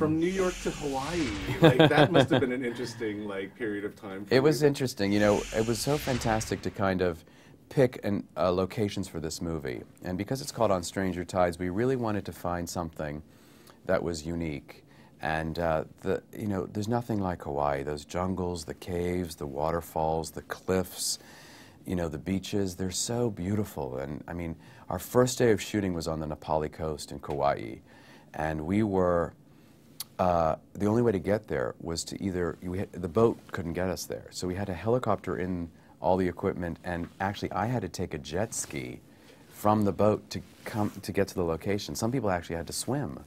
from New York to Hawaii, like that must have been an interesting like period of time for It you. was interesting. You know, it was so fantastic to kind of pick locations for this movie. And because it's called On Stranger Tides, we really wanted to find something that was unique. And you know, there's nothing like Hawaii. Those jungles, the caves, the waterfalls, the cliffs, you know, the beaches, they're so beautiful. And I mean, our first day of shooting was on the Nepali coast in Kauai. And we were, the only way to get there was to either, the boat couldn't get us there. So we had a helicopter in all the equipment, and actually I had to take a jet ski from the boat to get to the location. Some people actually had to swim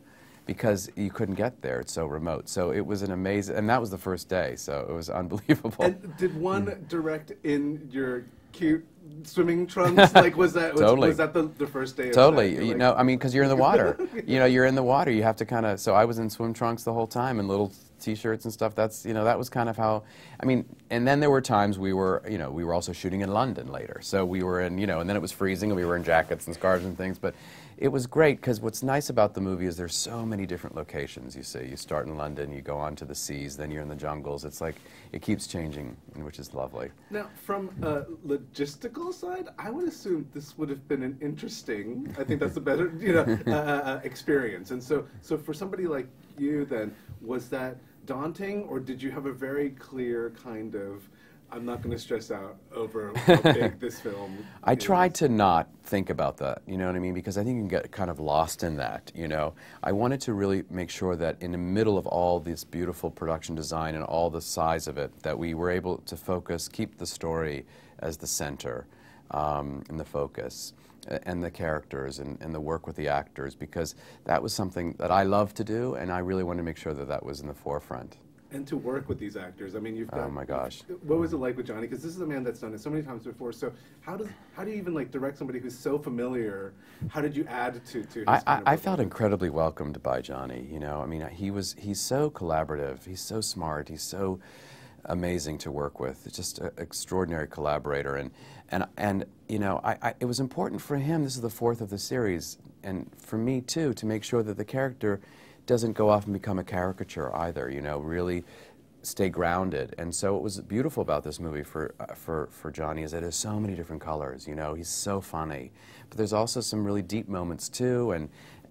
because you couldn't get there, it's so remote. So it was an amazing, and that was the first day, so it was unbelievable. And did one direct in your cute swimming trunks? Like, was that Totally. was that the first day of Totally. set? You Like, know, I mean, because you're in the water. You know, you're in the water. You have to kind of. So I was in swim trunks the whole time and little T-shirts and stuff. That's, you know, that was kind of how. I mean, and then there were times we were, you know, we were also shooting in London later. So we were in, you know, and then it was freezing and we were in jackets and scarves and things. But it was great because what's nice about the movie is there's so many different locations. You see, you start in London, you go on to the seas, then you're in the jungles. It's like it keeps changing, which is lovely. Now, from a logistical side, I would assume this would have been an interesting, I think that's a better, you know, experience. And so for somebody like you then, was that daunting, or did you have a very clear kind of, I'm not going to stress out over how big this film I is? tried to not think about that, you know what I mean? Because I think you can get kind of lost in that, you know? I wanted to really make sure that in the middle of all this beautiful production design and all the size of it, that we were able to focus, keep the story as the center and the focus, and the characters and the work with the actors, because that was something that I love to do, and I really wanted to make sure that that was in the forefront. And to work with these actors, I mean, you've got. Oh my gosh! What was it like with Johnny? Because this is a man that's done it so many times before. So how do you even like direct somebody who's so familiar? How did you add to his I felt incredibly welcomed by Johnny. You know, I mean, he's so collaborative. He's so smart. He's so amazing to work with. It's just an extraordinary collaborator. And you know, it was important for him. This is the fourth of the series, and for me too, to make sure that the character doesn't go off and become a caricature either, you know, really stay grounded. And so what was beautiful about this movie for Johnny is that there's so many different colors, you know, he's so funny. But there's also some really deep moments too,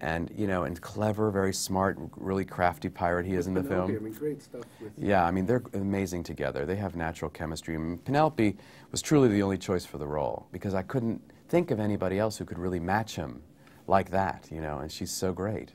and you know, and clever, very smart, really crafty pirate he is in the film. I mean, great stuff with Yeah, I mean, they're amazing together. They have natural chemistry. I mean, Penelope was truly the only choice for the role because I couldn't think of anybody else who could really match him like that, you know, and she's so great.